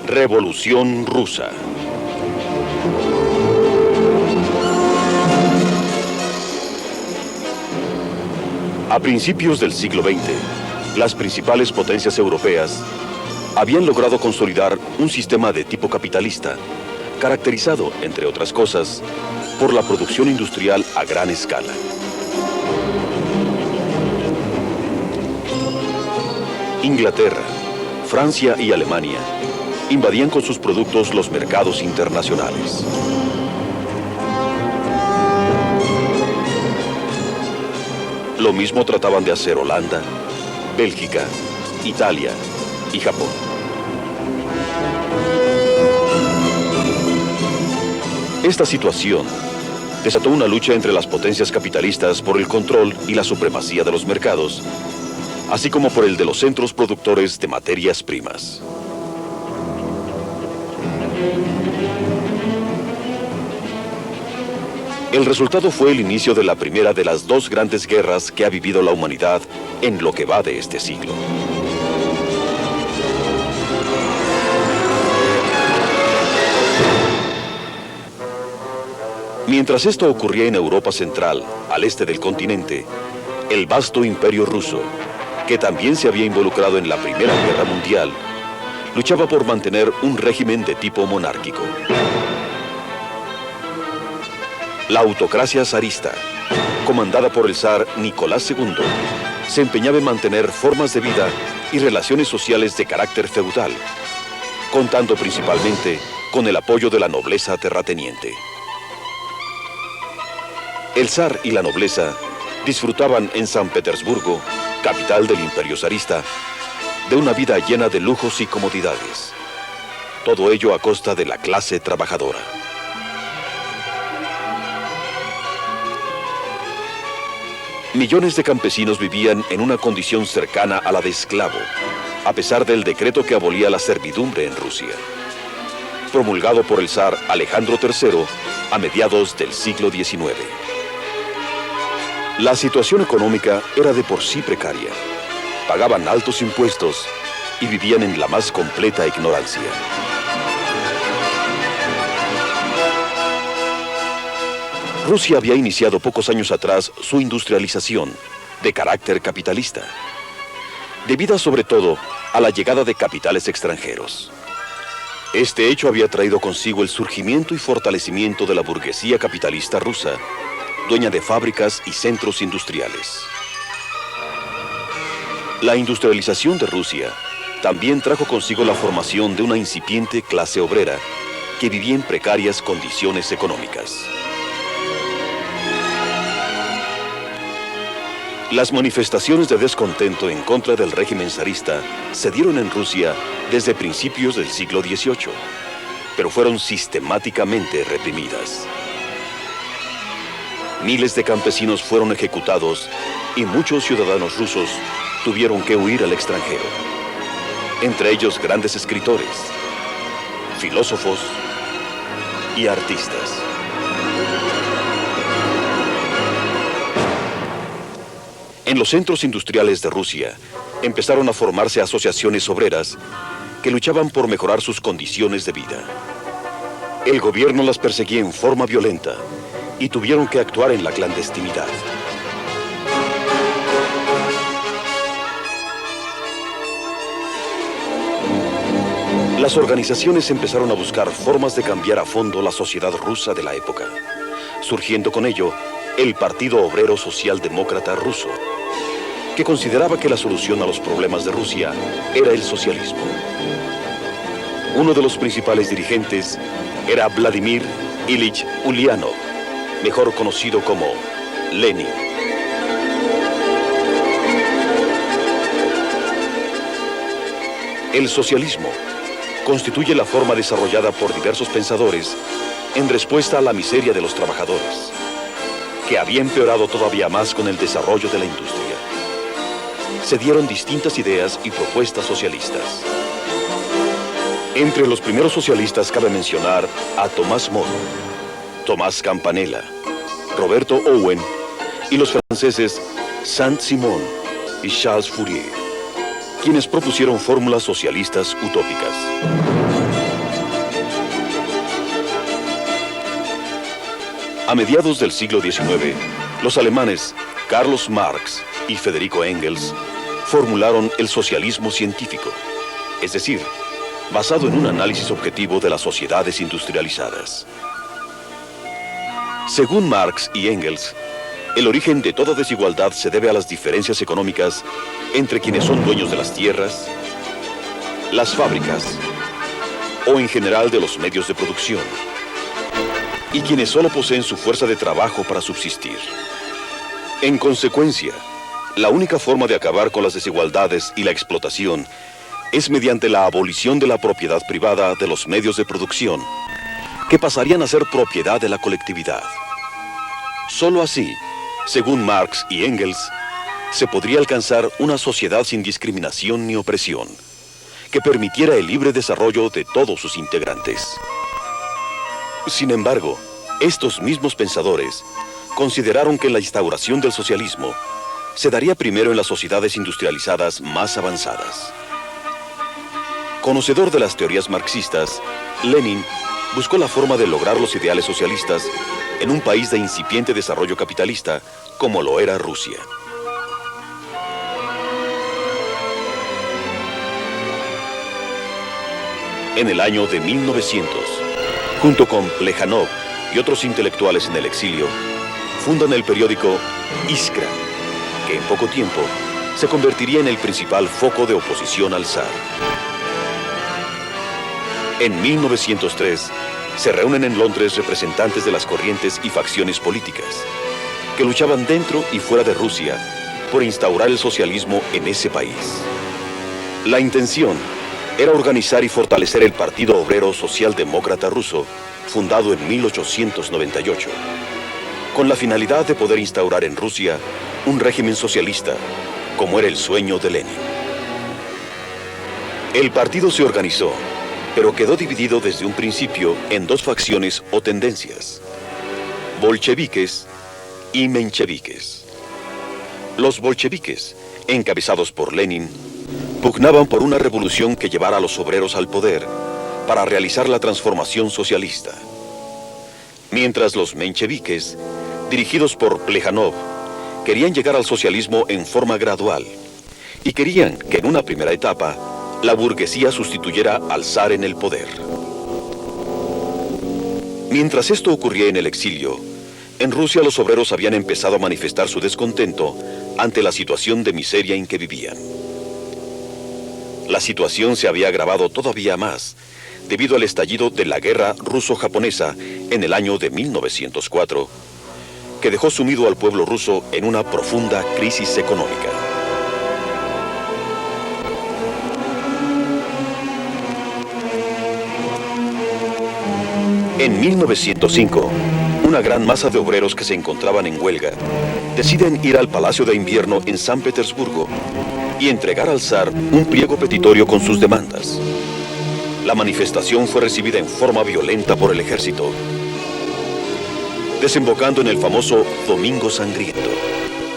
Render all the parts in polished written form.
Revolución Rusa. A principios del siglo XX, las principales potencias europeas habían logrado consolidar un sistema de tipo capitalista, caracterizado, entre otras cosas, por la producción industrial a gran escala. Inglaterra, Francia y Alemania invadían con sus productos los mercados internacionales. Lo mismo trataban de hacer Holanda, Bélgica, Italia y Japón. Esta situación desató una lucha entre las potencias capitalistas por el control y la supremacía de los mercados, así como por el de los centros productores de materias primas. El resultado fue el inicio de la primera de las dos grandes guerras que ha vivido la humanidad en lo que va de este siglo. Mientras esto ocurría en Europa Central, al este del continente, el vasto imperio ruso, que también se había involucrado en la Primera Guerra Mundial, luchaba por mantener un régimen de tipo monárquico. La autocracia zarista, comandada por el zar Nicolás II, se empeñaba en mantener formas de vida y relaciones sociales de carácter feudal, contando principalmente con el apoyo de la nobleza terrateniente. El zar y la nobleza disfrutaban en San Petersburgo, capital del imperio zarista, de una vida llena de lujos y comodidades. Todo ello a costa de la clase trabajadora. Millones de campesinos vivían en una condición cercana a la de esclavo, a pesar del decreto que abolía la servidumbre en Rusia, promulgado por el zar Alejandro III a mediados del siglo XIX. La situación económica era de por sí precaria, pagaban altos impuestos y vivían en la más completa ignorancia. Rusia había iniciado pocos años atrás su industrialización de carácter capitalista, debida sobre todo a la llegada de capitales extranjeros. Este hecho había traído consigo el surgimiento y fortalecimiento de la burguesía capitalista rusa, dueña de fábricas y centros industriales. La industrialización de Rusia también trajo consigo la formación de una incipiente clase obrera que vivía en precarias condiciones económicas. Las manifestaciones de descontento en contra del régimen zarista se dieron en Rusia desde principios del siglo XVIII, pero fueron sistemáticamente reprimidas. Miles de campesinos fueron ejecutados y muchos ciudadanos rusos tuvieron que huir al extranjero, entre ellos grandes escritores, filósofos y artistas. En los centros industriales de Rusia empezaron a formarse asociaciones obreras que luchaban por mejorar sus condiciones de vida. El gobierno las perseguía en forma violenta y tuvieron que actuar en la clandestinidad. Las organizaciones empezaron a buscar formas de cambiar a fondo la sociedad rusa de la época, surgiendo con ello el Partido Obrero Socialdemócrata Ruso, que consideraba que la solución a los problemas de Rusia era el socialismo. Uno de los principales dirigentes era Vladimir Ilich Ulyanov, mejor conocido como Lenin. El socialismo constituye la forma desarrollada por diversos pensadores en respuesta a la miseria de los trabajadores, que había empeorado todavía más con el desarrollo de la industria. Se dieron distintas ideas y propuestas socialistas. Entre los primeros socialistas cabe mencionar a Tomás Moro, Tomás Campanella, Roberto Owen y los franceses Saint-Simon y Charles Fourier, quienes propusieron fórmulas socialistas utópicas. A mediados del siglo XIX, los alemanes Carlos Marx y Federico Engels formularon el socialismo científico, es decir, basado en un análisis objetivo de las sociedades industrializadas. Según Marx y Engels, el origen de toda desigualdad se debe a las diferencias económicas entre quienes son dueños de las tierras, las fábricas o en general de los medios de producción, y quienes solo poseen su fuerza de trabajo para subsistir. En consecuencia, la única forma de acabar con las desigualdades y la explotación es mediante la abolición de la propiedad privada de los medios de producción, que pasarían a ser propiedad de la colectividad. Solo así, según Marx y Engels, se podría alcanzar una sociedad sin discriminación ni opresión, que permitiera el libre desarrollo de todos sus integrantes. Sin embargo, estos mismos pensadores consideraron que la instauración del socialismo se daría primero en las sociedades industrializadas más avanzadas. Conocedor de las teorías marxistas, Lenin buscó la forma de lograr los ideales socialistas en un país de incipiente desarrollo capitalista como lo era Rusia. En el año de 1900, junto con Plejánov y otros intelectuales en el exilio, fundan el periódico Iskra, que en poco tiempo se convertiría en el principal foco de oposición al zar. En 1903, se reúnen en Londres representantes de las corrientes y facciones políticas, que luchaban dentro y fuera de Rusia por instaurar el socialismo en ese país. La intención era organizar y fortalecer el Partido Obrero Socialdemócrata Ruso, fundado en 1898, con la finalidad de poder instaurar en Rusia un régimen socialista, como era el sueño de Lenin. El partido se organizó, pero quedó dividido desde un principio en dos facciones o tendencias: bolcheviques y mencheviques. Los bolcheviques, encabezados por Lenin, pugnaban por una revolución que llevara a los obreros al poder para realizar la transformación socialista. Mientras los mencheviques, dirigidos por Plejánov, querían llegar al socialismo en forma gradual y querían que en una primera etapa la burguesía sustituyera al zar en el poder. Mientras esto ocurría en el exilio, en Rusia los obreros habían empezado a manifestar su descontento ante la situación de miseria en que vivían. La situación se había agravado todavía más debido al estallido de la guerra ruso-japonesa en el año de 1904, que dejó sumido al pueblo ruso en una profunda crisis económica. En 1905, una gran masa de obreros que se encontraban en huelga deciden ir al Palacio de Invierno en San Petersburgo y entregar al zar un pliego petitorio con sus demandas. La manifestación fue recibida en forma violenta por el ejército, desembocando en el famoso Domingo Sangriento,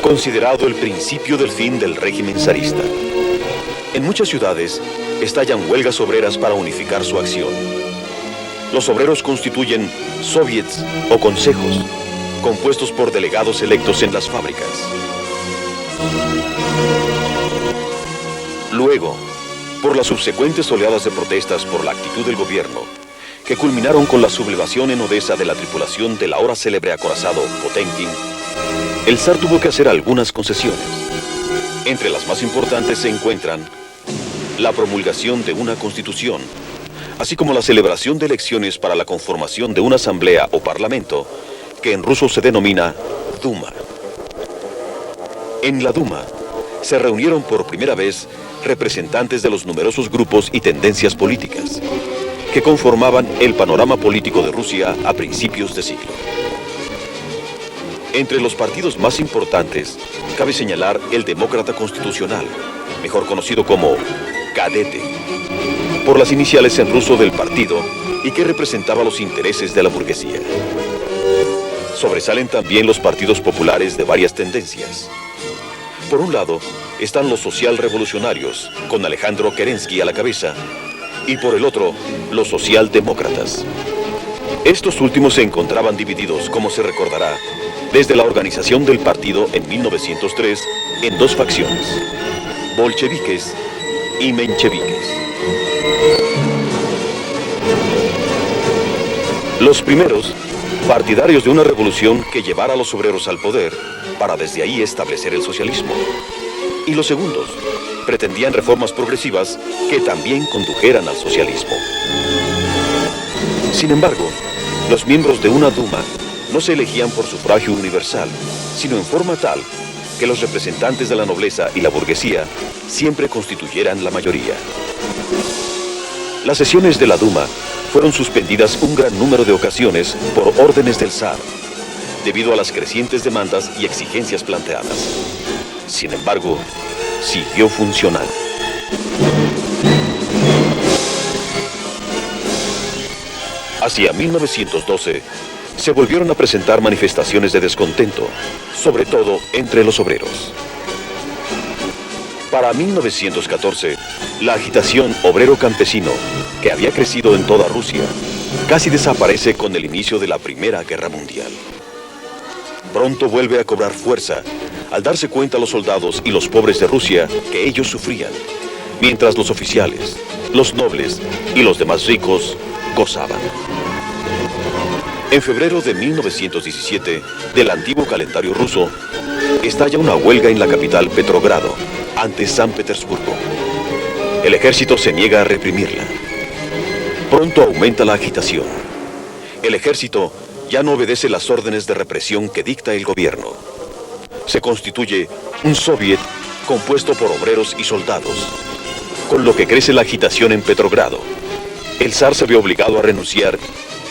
considerado el principio del fin del régimen zarista. En muchas ciudades estallan huelgas obreras para unificar su acción. Los obreros constituyen soviets o consejos, compuestos por delegados electos en las fábricas. Luego, por las subsecuentes oleadas de protestas por la actitud del gobierno, que culminaron con la sublevación en Odessa de la tripulación del ahora célebre acorazado Potemkin, el zar tuvo que hacer algunas concesiones. Entre las más importantes se encuentran la promulgación de una constitución, así como la celebración de elecciones para la conformación de una asamblea o parlamento, que en ruso se denomina Duma. En la Duma se reunieron por primera vez representantes de los numerosos grupos y tendencias políticas que conformaban el panorama político de Rusia a principios de siglo. Entre los partidos más importantes, cabe señalar el Demócrata Constitucional, mejor conocido como Cadete, por las iniciales en ruso del partido y que representaba los intereses de la burguesía. Sobresalen también los partidos populares de varias tendencias. Por un lado, están los socialrevolucionarios, con Alejandro Kerensky a la cabeza, y por el otro, los socialdemócratas. Estos últimos se encontraban divididos, como se recordará, desde la organización del partido en 1903 en dos facciones, bolcheviques y mencheviques. Los primeros, partidarios de una revolución que llevara a los obreros al poder para desde ahí establecer el socialismo. Y los segundos, pretendían reformas progresivas que también condujeran al socialismo. Sin embargo, los miembros de una Duma no se elegían por sufragio universal, sino en forma tal que los representantes de la nobleza y la burguesía siempre constituyeran la mayoría. Las sesiones de la Duma fueron suspendidas un gran número de ocasiones por órdenes del zar, debido a las crecientes demandas y exigencias planteadas. Sin embargo, siguió funcionando. Hacia 1912, se volvieron a presentar manifestaciones de descontento, sobre todo entre los obreros. Para 1914, la agitación obrero-campesino, que había crecido en toda Rusia, casi desaparece con el inicio de la Primera Guerra Mundial. Pronto vuelve a cobrar fuerza al darse cuenta los soldados y los pobres de Rusia que ellos sufrían, mientras los oficiales, los nobles y los demás ricos gozaban. En febrero de 1917, del antiguo calendario ruso, estalla una huelga en la capital Petrogrado, ante San Petersburgo. El ejército se niega a reprimirla. Pronto aumenta la agitación. El ejército ya no obedece las órdenes de represión que dicta el gobierno. Se constituye un soviet compuesto por obreros y soldados, con lo que crece la agitación en Petrogrado. El zar se ve obligado a renunciar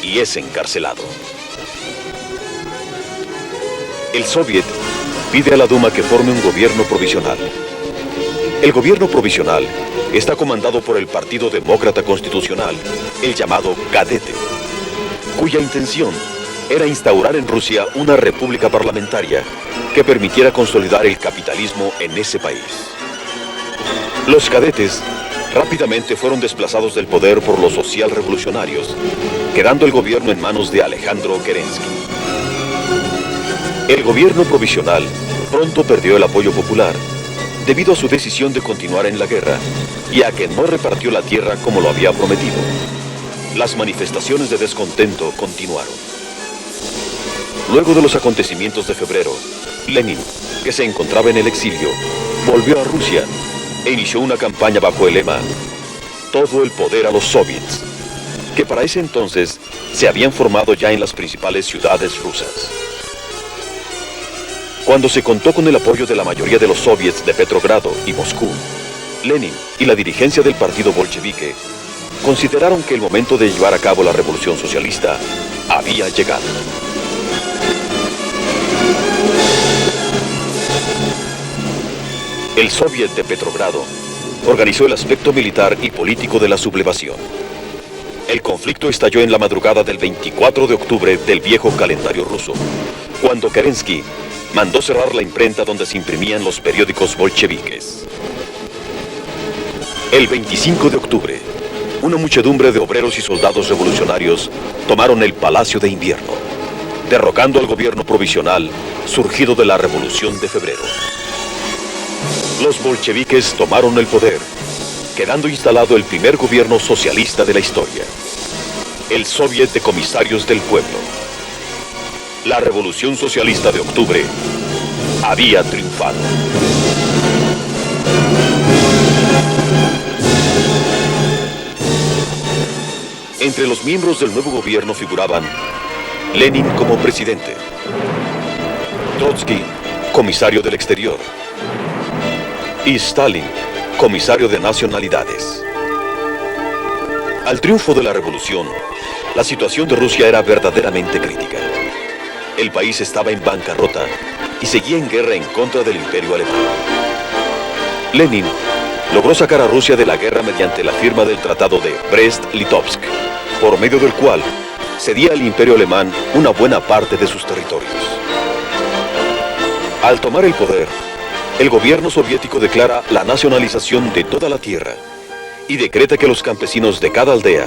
y es encarcelado. El soviet pide a la Duma que forme un gobierno provisional. El gobierno provisional está comandado por el Partido Demócrata Constitucional, el llamado Cadete, cuya intención era instaurar en Rusia una república parlamentaria que permitiera consolidar el capitalismo en ese país. Los cadetes rápidamente fueron desplazados del poder por los socialrevolucionarios, quedando el gobierno en manos de Alejandro Kerensky. El gobierno provisional pronto perdió el apoyo popular debido a su decisión de continuar en la guerra y a que no repartió la tierra como lo había prometido. Las manifestaciones de descontento continuaron. Luego de los acontecimientos de febrero, Lenin, que se encontraba en el exilio, volvió a Rusia e inició una campaña bajo el lema "Todo el poder a los soviets", que para ese entonces se habían formado ya en las principales ciudades rusas. Cuando se contó con el apoyo de la mayoría de los soviets de Petrogrado y Moscú, Lenin y la dirigencia del partido bolchevique consideraron que el momento de llevar a cabo la revolución socialista había llegado. El soviet de Petrogrado organizó el aspecto militar y político de la sublevación. El conflicto estalló en la madrugada del 24 de octubre del viejo calendario ruso, cuando Kerensky mandó cerrar la imprenta donde se imprimían los periódicos bolcheviques. El 25 de octubre, una muchedumbre de obreros y soldados revolucionarios tomaron el Palacio de Invierno, derrocando al gobierno provisional surgido de la Revolución de Febrero. Los bolcheviques tomaron el poder, quedando instalado el primer gobierno socialista de la historia, el Soviet de Comisarios del Pueblo. La Revolución Socialista de octubre había triunfado. Entre los miembros del nuevo gobierno figuraban Lenin como presidente, Trotsky, comisario del exterior, y Stalin, comisario de nacionalidades. Al triunfo de la revolución, la situación de Rusia era verdaderamente crítica. El país estaba en bancarrota y seguía en guerra en contra del Imperio Alemán. Lenin logró sacar a Rusia de la guerra mediante la firma del Tratado de Brest-Litovsk, por medio del cual cedía al Imperio Alemán una buena parte de sus territorios. Al tomar el poder, el gobierno soviético declara la nacionalización de toda la tierra y decreta que los campesinos de cada aldea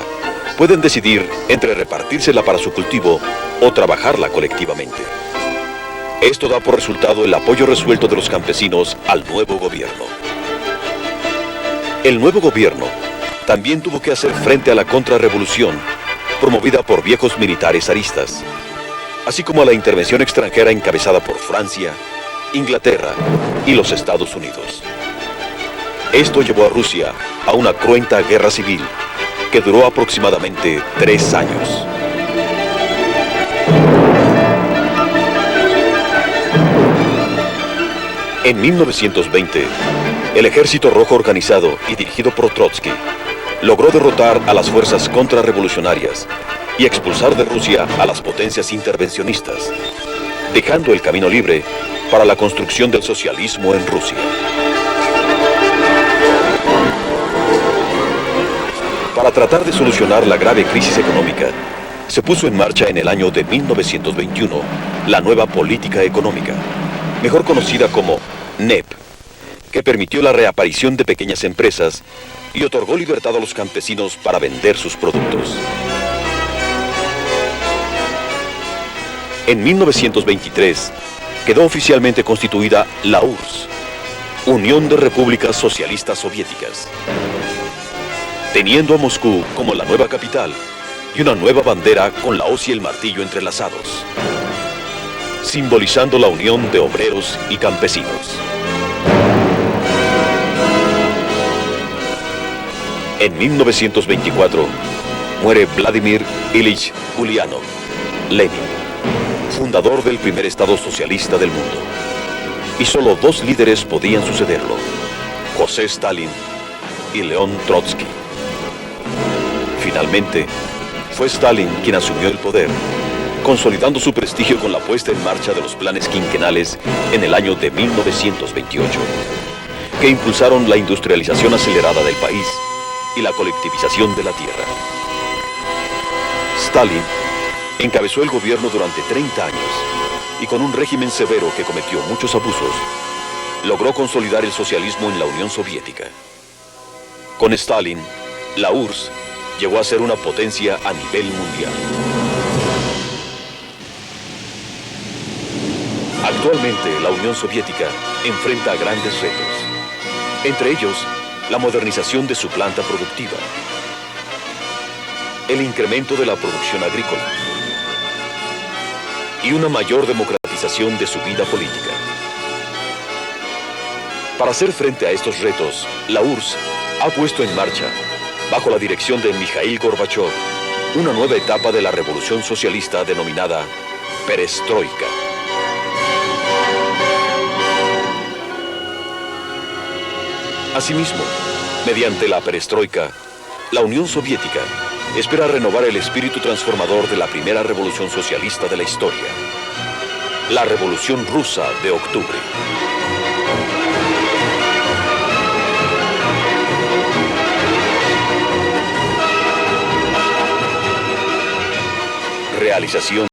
pueden decidir entre repartírsela para su cultivo o trabajarla colectivamente. Esto da por resultado el apoyo resuelto de los campesinos al nuevo gobierno. El nuevo gobierno también tuvo que hacer frente a la contrarrevolución promovida por viejos militares zaristas, así como a la intervención extranjera encabezada por Francia, Inglaterra y los Estados Unidos. Esto llevó a Rusia a una cruenta guerra civil que duró aproximadamente 3 años. En 1920, el Ejército Rojo organizado y dirigido por Trotsky logró derrotar a las fuerzas contrarrevolucionarias y expulsar de Rusia a las potencias intervencionistas, dejando el camino libre para la construcción del socialismo en Rusia. Para tratar de solucionar la grave crisis económica, se puso en marcha en el año de 1921 la nueva política económica, mejor conocida como NEP, que permitió la reaparición de pequeñas empresas y otorgó libertad a los campesinos para vender sus productos. En 1923 quedó oficialmente constituida la URSS, Unión de Repúblicas Socialistas Soviéticas, teniendo a Moscú como la nueva capital y una nueva bandera con la hoz y el martillo entrelazados, simbolizando la unión de obreros y campesinos. En 1924 muere Vladimir Ilich Ulyanov, Lenin, fundador del primer Estado socialista del mundo. Y solo 2 líderes podían sucederlo: José Stalin y León Trotsky. Finalmente, fue Stalin quien asumió el poder, consolidando su prestigio con la puesta en marcha de los planes quinquenales en el año de 1928, que impulsaron la industrialización acelerada del país y la colectivización de la tierra. Stalin encabezó el gobierno durante 30 años y con un régimen severo que cometió muchos abusos, logró consolidar el socialismo en la Unión Soviética. Con Stalin, la URSS llegó a ser una potencia a nivel mundial. Actualmente, la Unión Soviética enfrenta grandes retos, entre ellos la modernización de su planta productiva, el incremento de la producción agrícola y una mayor democratización de su vida política. Para hacer frente a estos retos, la URSS ha puesto en marcha, bajo la dirección de Mikhail Gorbachev, una nueva etapa de la revolución socialista denominada Perestroika. Asimismo, mediante la Perestroika, la Unión Soviética espera renovar el espíritu transformador de la primera revolución socialista de la historia, la Revolución Rusa de Octubre. Realización